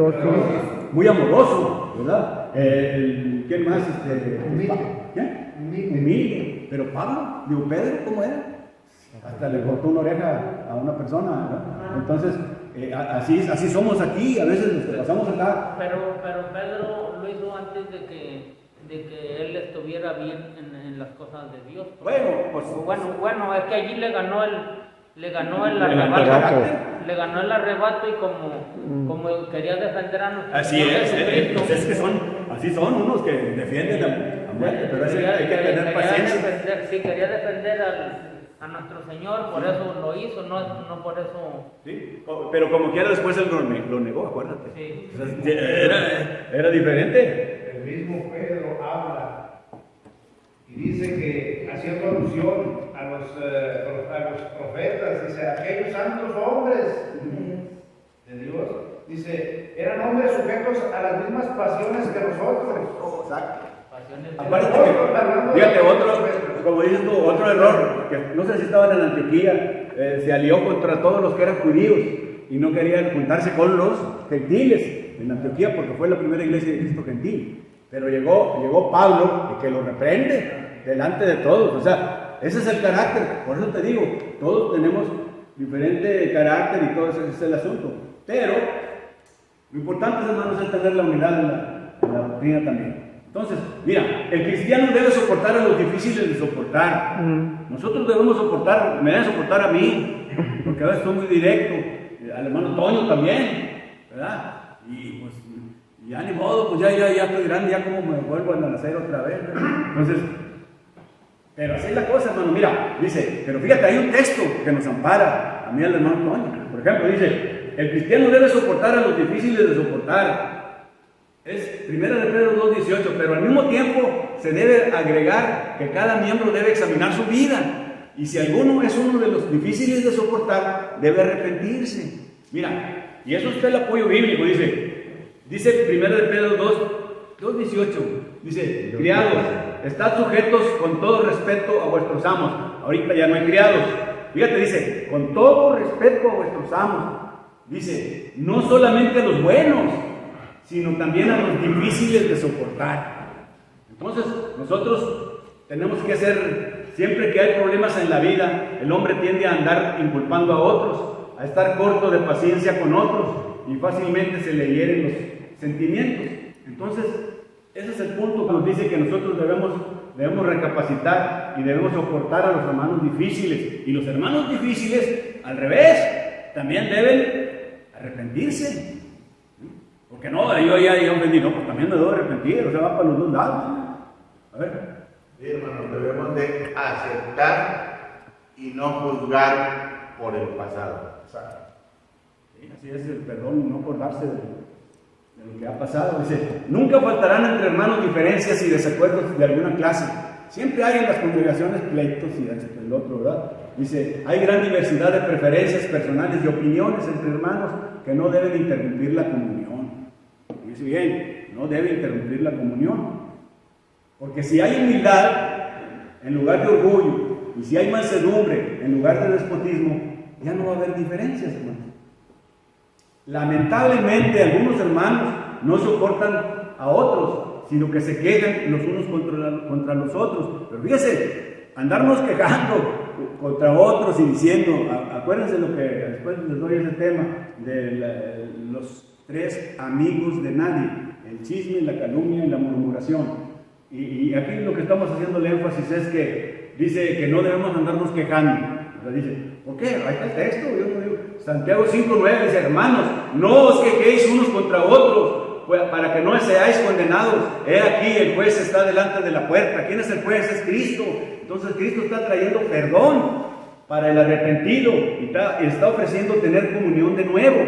Muy amoroso, ¿verdad? ¿Quién más? Humilde. Pero Pedro, ¿cómo era? Hasta le cortó una oreja a una persona, ¿verdad? Entonces, así somos aquí, a veces nos pasamos acá. Pero Pedro lo hizo antes de que él estuviera bien en las cosas de Dios. Bueno, es que allí le ganó el arrebato. Le ganó el arrebato y como quería defender a nuestro Así Señor es, Jesucristo. es que así son unos que defienden a muerte, pero hay que tener paciencia. Quería defender a nuestro Señor, por eso lo hizo, no por eso. Sí, pero como quiera después él lo negó, acuérdate. Sí. O sea, era diferente. El mismo Pedro habla y dice que, haciendo alusión a los profetas, dice, aquellos santos hombres dice, eran hombres sujetos a las mismas pasiones que nosotros. Exacto. Pasiones. Aparte que, fíjate, como dices tú, otro error, que no sé si estaban en Antioquía, se alió contra todos los que eran judíos y no querían juntarse con los gentiles en Antioquía porque fue la primera iglesia de Cristo gentil. Pero llegó Pablo y que lo reprende delante de todos. O sea, ese es el carácter. Por eso te digo, todos tenemos diferente carácter y todo ese es el asunto. Pero lo importante, hermanos, es tener la unidad en la doctrina también. Entonces, mira, el cristiano debe soportar a los difíciles de soportar. Nosotros debemos soportar, me deben soportar a mí, porque a veces soy muy directo, al hermano Toño también, ¿verdad? Y pues, ya ni modo, pues ya estoy grande, ya como me vuelvo a nacer otra vez, ¿verdad? Entonces, pero así es la cosa, hermano. Mira, dice, pero fíjate, hay un texto que nos ampara, a mí al hermano Toño. Por ejemplo, dice, el cristiano debe soportar a los difíciles de soportar. Es 1 Pedro 2:18, pero al mismo tiempo se debe agregar que cada miembro debe examinar su vida. Y si alguno es uno de los difíciles de soportar, debe arrepentirse. Mira, y eso es el apoyo bíblico, dice 1 Pedro 2:18, dice, criados, estad sujetos con todo respeto a vuestros amos. Ahorita ya no hay criados. Fíjate, dice, con todo respeto a vuestros amos. Dice, no solamente a los buenos, sino también a los difíciles de soportar. Entonces, nosotros tenemos que hacer, siempre que hay problemas en la vida, el hombre tiende a andar inculpando a otros, a estar corto de paciencia con otros, y fácilmente se le hieren los sentimientos. Entonces, ese es el punto que nos dice que nosotros debemos recapacitar y debemos soportar a los hermanos difíciles. Y los hermanos difíciles, al revés, también deben arrepentirse. Porque no, yo ya ofendí, no, pues también me debo arrepentir, o sea, va para los dos lados. A ver. Sí, hermanos, debemos de aceptar y no juzgar por el pasado. Sí, así es el perdón, no acordarse de lo que ha pasado. Dice, nunca faltarán entre hermanos diferencias y desacuerdos de alguna clase. Siempre hay en las congregaciones pleitos y el otro, ¿verdad? Dice, hay gran diversidad de preferencias personales y opiniones entre hermanos que no deben interrumpir la comunión. Dice bien, no debe interrumpir la comunión. Porque si hay humildad en lugar de orgullo, y si hay mansedumbre en lugar de despotismo, ya no va a haber diferencias, hermanos. Lamentablemente, algunos hermanos no soportan a otros, sino que se quejan los unos contra los otros. Pero fíjese, andarnos quejando contra otros y diciendo, acuérdense lo que después les doy ese tema de los 3 amigos de nadie, el chisme, la calumnia y la murmuración. Y aquí lo que estamos haciendo el énfasis es que dice que no debemos andarnos quejando. O sea, dice, ¿por qué? Ahí está el texto, yo no digo. Santiago 5:9 dice, hermanos, no os quejéis unos contra otros, para que no seáis condenados. He aquí, el juez está delante de la puerta. ¿Quién es el juez? Es Cristo. Entonces Cristo está trayendo perdón para el arrepentido y está ofreciendo tener comunión de nuevo.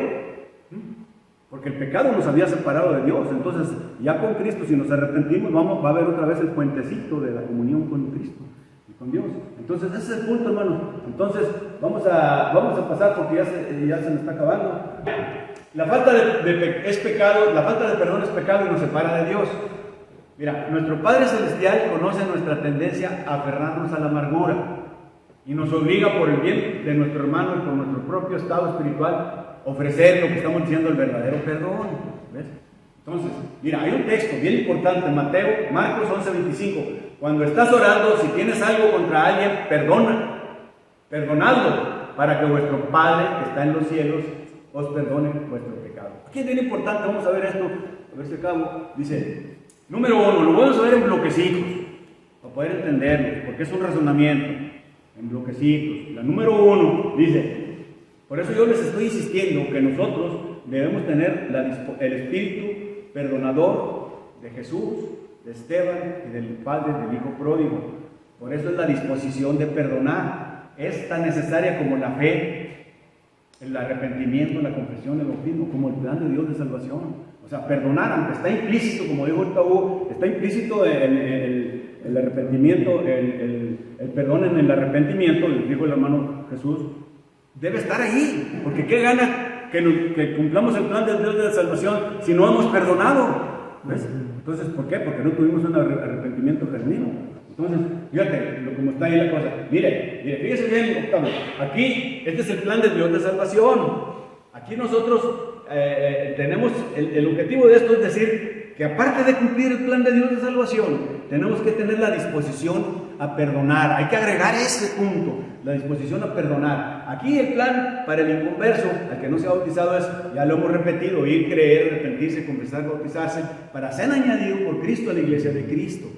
Porque el pecado nos había separado de Dios. Entonces, ya con Cristo, si nos arrepentimos, va a haber otra vez el puentecito de la comunión con Cristo y con Dios. Entonces, ese es el punto, hermanos. Entonces, vamos a pasar porque ya se nos está acabando. La falta es pecado, la falta de perdón es pecado y nos separa de Dios. Mira, nuestro Padre Celestial conoce nuestra tendencia a aferrarnos a la amargura y nos obliga por el bien de nuestro hermano y por nuestro propio estado espiritual ofrecer lo que estamos diciendo, el verdadero perdón. ¿Ves? Entonces, mira, hay un texto bien importante, Marcos 11:25. Cuando estás orando, si tienes algo contra alguien, perdonadlo, para que vuestro Padre que está en los cielos os perdone vuestro pecado. Aquí es bien importante, vamos a ver esto, a ver si acabo. Dice, número 1, lo vamos a ver en bloquecitos, para poder entenderlo, porque es un razonamiento, en bloquecitos. La número 1 dice, por eso yo les estoy insistiendo que nosotros debemos tener el espíritu perdonador de Jesús, de Esteban y del Padre del Hijo pródigo. Por eso es la disposición de perdonar. Es tan necesaria como la fe, el arrepentimiento, la confesión, el bautismo, como el plan de Dios de salvación. O sea, perdonar, aunque está implícito, como dijo el Tabú, está implícito el arrepentimiento, el perdón en el arrepentimiento, les dijo el hermano Jesús. Debe estar ahí, porque ¿qué gana que cumplamos el plan de Dios de la salvación si no hemos perdonado? ¿Ves? Entonces, ¿por qué? Porque no tuvimos un arrepentimiento genuino. Entonces, fíjate como está ahí la cosa. Mire, fíjese bien, Octavio. Aquí, este es el plan de Dios de salvación. Aquí nosotros tenemos el objetivo de esto, es decir, que aparte de cumplir el plan de Dios de salvación, tenemos que tener la disposición a perdonar. Hay que agregar ese punto, la disposición a perdonar. Aquí el plan para el inconverso, al que no se ha bautizado, es, ya lo hemos repetido, ir, creer, arrepentirse, confesar, bautizarse, para ser añadido por Cristo a la iglesia de Cristo.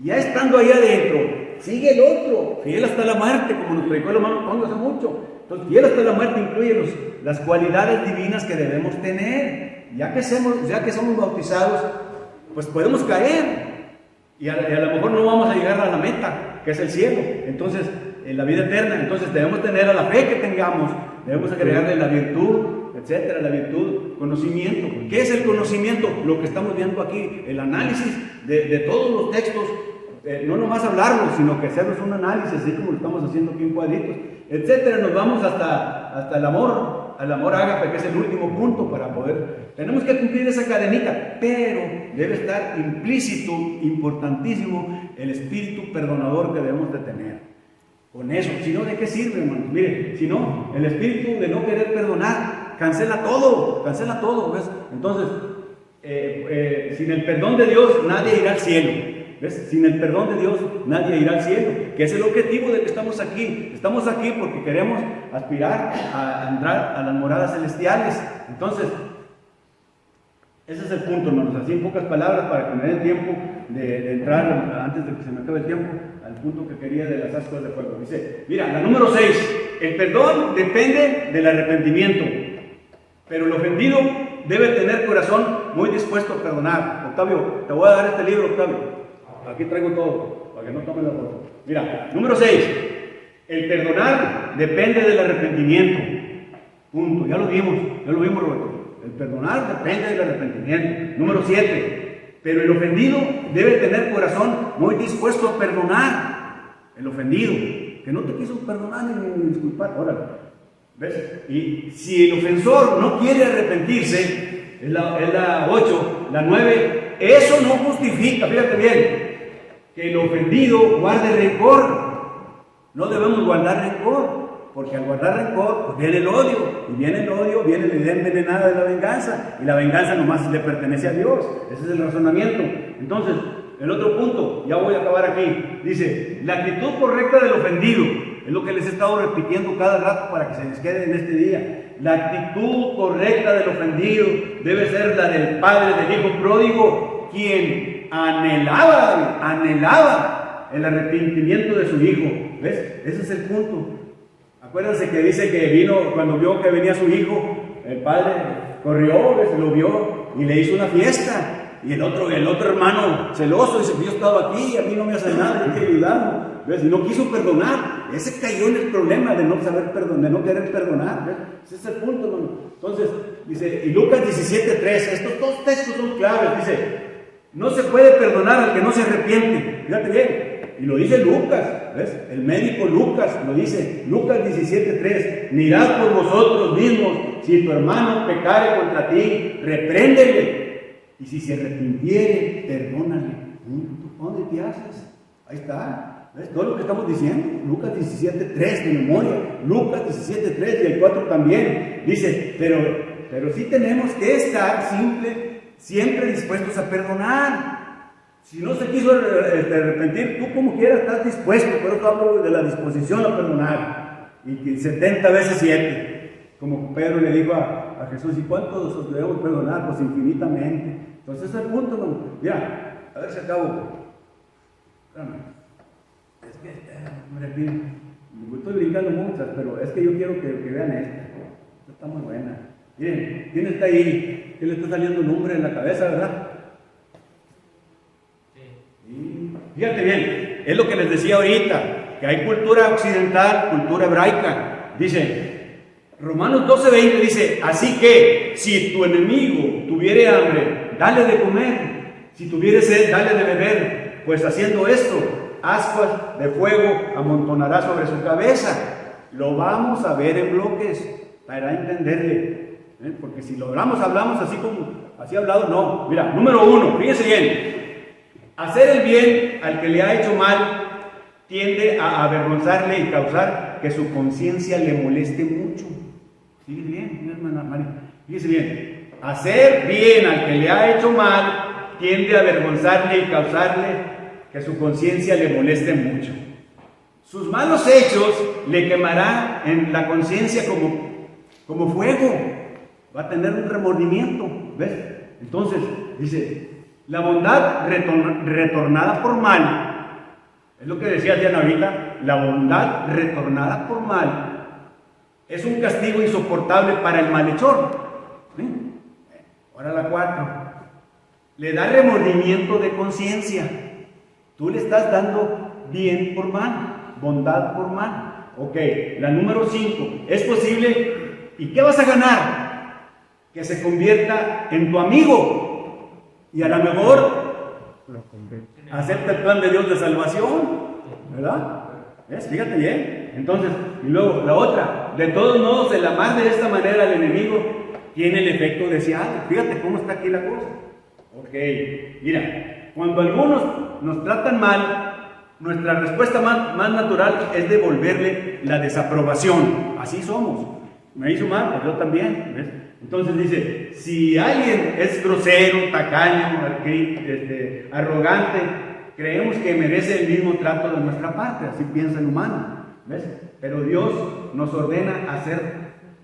Ya estando ahí adentro, sigue el otro, fiel hasta la muerte, como nos predicó el hermano Pongo hace mucho. Entonces, fiel hasta la muerte incluye las cualidades divinas que debemos tener. Ya que somos bautizados, pues podemos caer. Y a lo mejor no vamos a llegar a la meta, que es el cielo. Entonces, en la vida eterna. Entonces, debemos tener a la fe que tengamos. Debemos agregarle la virtud, etcétera, la virtud, conocimiento. ¿Qué es el conocimiento? Lo que estamos viendo aquí, el análisis de todos los textos. No nomás hablarlo, sino que hacernos un análisis, así como lo estamos haciendo aquí en cuadritos, etcétera. Nos vamos hasta el amor, al amor ágape, que es el último punto para poder. Tenemos que cumplir esa cadenita, pero debe estar implícito, importantísimo, el espíritu perdonador que debemos de tener. Con eso, si no, ¿de qué sirve, hermanos? Mire, si no, el espíritu de no querer perdonar cancela todo, ¿ves? Entonces, sin el perdón de Dios, nadie irá al cielo. ¿Ves? Sin el perdón de Dios nadie irá al cielo, que es el objetivo de que estamos aquí. Estamos aquí porque queremos aspirar a entrar a las moradas celestiales. Entonces, ese es el punto, hermanos. Así en pocas palabras, para que me den tiempo de entrar, antes de que se me acabe el tiempo, al punto que quería de las ascuas de fuego. Dice, mira, la número 6, el perdón depende del arrepentimiento, pero el ofendido debe tener corazón muy dispuesto a perdonar. Octavio, te voy a dar este libro, Octavio. Aquí traigo todo, para que no tomen la foto. Mira, número 6. El perdonar depende del arrepentimiento. Punto. Ya lo vimos, Roberto. El perdonar depende del arrepentimiento. Número 7. Pero el ofendido debe tener corazón muy dispuesto a perdonar. El ofendido, que no te quiso perdonar ni disculpar. Órale. ¿Ves? Y si el ofensor no quiere arrepentirse, es la 8, la 9, eso no justifica, fíjate bien, que el ofendido guarde rencor. No debemos guardar rencor, porque al guardar rencor pues viene el odio, y viene el odio, viene la idea envenenada de la venganza, y la venganza nomás le pertenece a Dios. Ese es el razonamiento. Entonces, el otro punto, ya voy a acabar aquí, dice, la actitud correcta del ofendido, es lo que les he estado repitiendo cada rato para que se les quede en este día. La actitud correcta del ofendido debe ser la del padre del hijo pródigo, quien anhelaba el arrepentimiento de su hijo. ¿Ves? Ese es el punto. Acuérdense que dice que vino, cuando vio que venía su hijo, el padre corrió, ¿ves? Lo vio y le hizo una fiesta. Y el otro hermano celoso dice, yo estaba aquí, a mí no me hace nada, hay que ayudarlo. ¿Ves? Y no quiso perdonar. Ese cayó en el problema de no saber perdonar, de no querer perdonar. ¿Ves? Ese es el punto, hermano. Entonces, dice, y Lucas 17:3, estos dos textos son claves. Dice, no se puede perdonar al que no se arrepiente. Fíjate bien. Y lo dice Lucas, ¿ves? El médico Lucas lo dice, Lucas 17:3, mirad por vosotros mismos, si tu hermano pecare contra ti, repréndele. Y si se arrepintiere, perdónale. ¿Dónde te haces? Ahí está. ¿Ves? Todo lo que estamos diciendo. Lucas 17:3 de memoria. Lucas 17:3 y el 4 también. Dice, pero sí tenemos que estar siempre dispuestos a perdonar. Si no se quiso arrepentir, tú como quieras estás dispuesto. Por eso hablo de la disposición a perdonar. Y que 70 veces 7. Como Pedro le dijo a Jesús, ¿y cuántos os debemos perdonar? Pues infinitamente. Entonces ese es el punto, ¿no? Mira, a ver si acabo. Espérame. Es que, me estoy brincando muchas, pero es que yo quiero que vean esta. Esta está muy buena. Miren, ¿quién está ahí? ¿Quién le está saliendo un nombre en la cabeza, verdad? Sí. Fíjate bien, es lo que les decía ahorita, que hay cultura occidental, cultura hebraica. Dice, Romanos 12:20 dice, así que si tu enemigo tuviere hambre, dale de comer, si tuviere sed, dale de beber, pues haciendo esto, ascuas de fuego amontonará sobre su cabeza. Lo vamos a ver en bloques para entenderle. Porque si hablamos así como así hablado, no. Mira, número 1, fíjese bien. Hacer el bien al que le ha hecho mal tiende a avergonzarle y causar que su conciencia le moleste mucho. Fíjese bien, hermana María. Fíjese bien. Hacer bien al que le ha hecho mal tiende a avergonzarle y causarle que su conciencia le moleste mucho. Sus malos hechos le quemarán en la conciencia como fuego. Va a tener un remordimiento, ¿ves? Entonces, dice, la bondad retornada por mal, es lo que decía Diana ahorita, la bondad retornada por mal es un castigo insoportable para el malhechor. ¿Sí? Ahora la 4, le da remordimiento de conciencia. Tú le estás dando bien por mal, bondad por mal. Ok, la número 5, es posible, ¿y qué vas a ganar? Que se convierta en tu amigo y a lo mejor acepta el plan de Dios de salvación, ¿verdad? ¿Ves? Fíjate bien. Entonces, y luego la otra, de todos modos, el amar de esta manera al enemigo tiene el efecto deseado. Fíjate cómo está aquí la cosa. Ok, mira, cuando algunos nos tratan mal, nuestra respuesta más natural es devolverle la desaprobación. Así somos. Me hizo mal, pues yo también, ¿ves? Entonces dice, si alguien es grosero, tacaño, arrogante, creemos que merece el mismo trato de nuestra parte, así piensa el humano, ¿ves? Pero Dios nos ordena hacer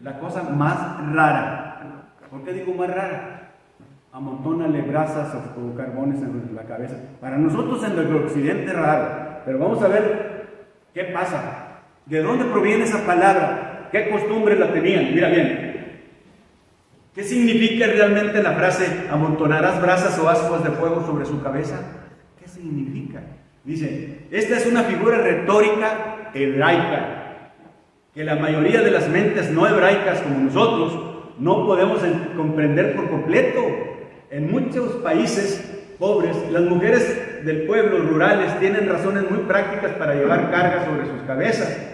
la cosa más rara. ¿Por qué digo más rara? Amontónale brasas o carbones en la cabeza. Para nosotros en el occidente es raro, pero vamos a ver qué pasa. ¿De dónde proviene esa palabra? ¿Qué costumbre la tenían? Mira bien. ¿Qué significa realmente la frase amontonarás brasas o ascuas de fuego sobre su cabeza? ¿Qué significa? Dice, esta es una figura retórica hebraica que la mayoría de las mentes no hebraicas como nosotros no podemos comprender por completo. En muchos países pobres, las mujeres del pueblo rurales tienen razones muy prácticas para llevar cargas sobre sus cabezas.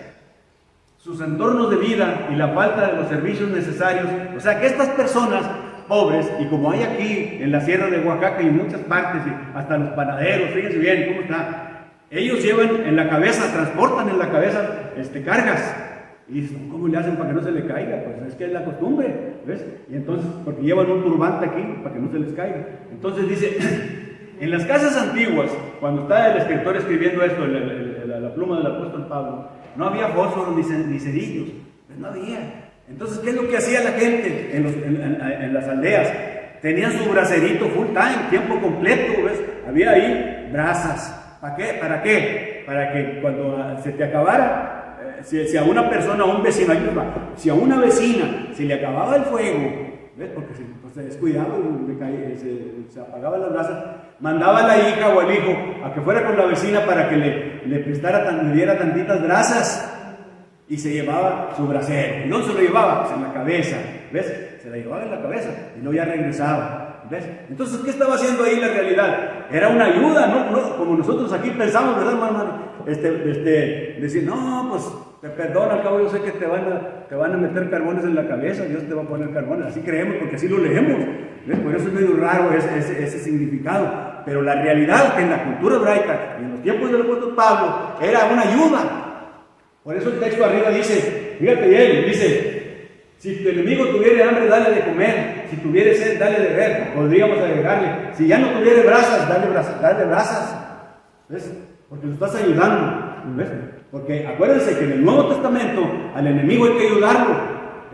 Sus entornos de vida y la falta de los servicios necesarios, o sea que estas personas pobres, y como hay aquí en la sierra de Oaxaca y en muchas partes, y hasta los panaderos, fíjense bien cómo está, ellos llevan en la cabeza, transportan en la cabeza cargas, y dicen, ¿cómo le hacen para que no se le caiga? Pues es que es la costumbre, ¿ves? Y entonces, porque llevan un turbante aquí para que no se les caiga. Entonces dice, en las casas antiguas, cuando está el escritor escribiendo esto, la pluma del apóstol Pablo, no había fósforos ni cerillos, pues no había. Entonces, ¿qué es lo que hacía la gente en las aldeas? Tenían su bracerito full time, tiempo completo, ¿ves? Había ahí brasas. ¿Para qué? ¿Para qué? Para que cuando se te acabara, si a una persona, a un vecino, si a una vecina se le acababa el fuego, ¿ves? Porque se descuidaba y se apagaba las brasas, mandaba a la hija o al hijo a que fuera con la vecina para que le diera tantitas brasas y se llevaba su brasero. ¿Y dónde se lo llevaba? Pues en la cabeza, ¿ves? Se la llevaba en la cabeza y luego ya regresaba, ¿ves? Entonces, ¿qué estaba haciendo ahí la realidad? Era una ayuda, no como nosotros aquí pensamos, ¿verdad, hermano? Decir, no, pues te perdono, al cabo yo sé que te van a meter carbones en la cabeza, Dios te va a poner carbones, así creemos, porque así lo leemos, ¿ves? Por eso es medio raro ese significado, pero la realidad que en la cultura hebraica y en los tiempos del apóstol Pablo era una ayuda. Por eso el texto arriba dice, fíjate bien, dice, si tu enemigo tuviere hambre, dale de comer, si tuviere sed, dale de beber, podríamos agregarle, si ya no tuviere brasas, dale brasas, ¿ves? Porque lo estás ayudando, ¿ves? Porque acuérdense que en el Nuevo Testamento al enemigo hay que ayudarlo,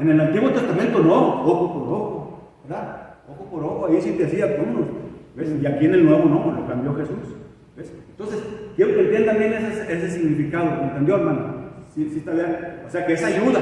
en el Antiguo Testamento no, ojo por ojo, ¿verdad? Ojo por ojo, ahí sí te hacía turnos, ¿ves? Y aquí en el Nuevo no, lo cambió Jesús, ¿ves? Entonces, quiero que entiendan bien ese significado, ¿entendió, hermano? Sí está bien, o sea que es ayuda,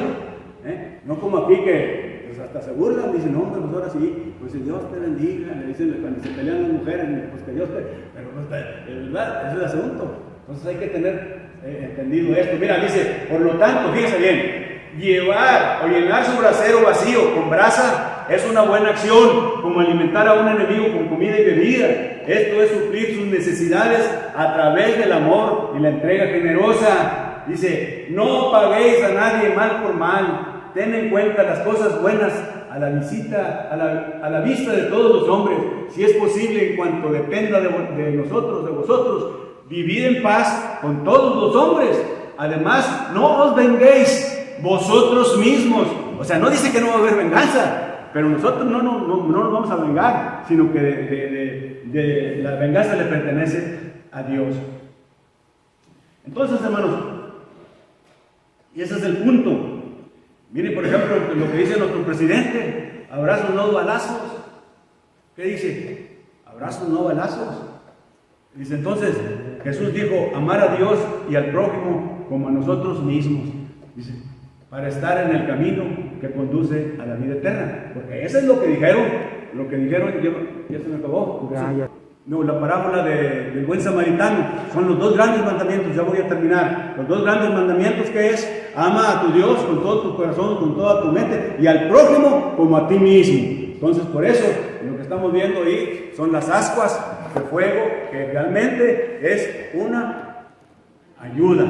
no como aquí que pues hasta se burlan, dicen, no, pues ahora sí, pues Dios te bendiga, le dicen cuando se pelean las mujeres, pues que Dios te, pero pues es verdad, ese es el asunto, entonces hay que tener entendido esto. Mira, dice, por lo tanto, fíjense bien, llevar o llenar su brasero vacío con brasa es una buena acción, como alimentar a un enemigo con comida y bebida. Esto es suplir sus necesidades a través del amor y la entrega generosa. Dice, no paguéis a nadie mal por mal, ten en cuenta las cosas buenas a la visita, a la vista de todos los hombres, si es posible, en cuanto dependa de nosotros, de vosotros, vivid en paz con todos los hombres. Además, no os venguéis vosotros mismos. O sea, no dice que no va a haber venganza, pero nosotros no nos vamos a vengar, sino que de la venganza le pertenece a Dios. Entonces, hermanos, y ese es el punto. Miren, por ejemplo, lo que dice nuestro presidente: abrazos, no balazos. ¿Qué dice? Abrazos, no balazos. Dice entonces, Jesús dijo: amar a Dios y al prójimo como a nosotros mismos. Dice, para estar en el camino que conduce a la vida eterna. Porque eso es lo que dijeron, ya se me acabó. No, la parábola del buen samaritano. Son los dos grandes mandamientos, ya voy a terminar. Los dos grandes mandamientos, que es: ama a tu Dios con todo tu corazón, con toda tu mente, y al prójimo como a ti mismo. Entonces, por eso, lo que estamos viendo ahí son las ascuas de fuego, que realmente es una ayuda,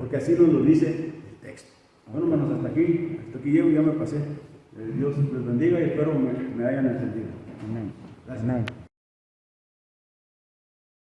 porque así nos lo dice el texto. Bueno, hermanos, hasta aquí llego, ya me pasé. Dios les bendiga y espero me hayan entendido. Amén. Gracias. Amén.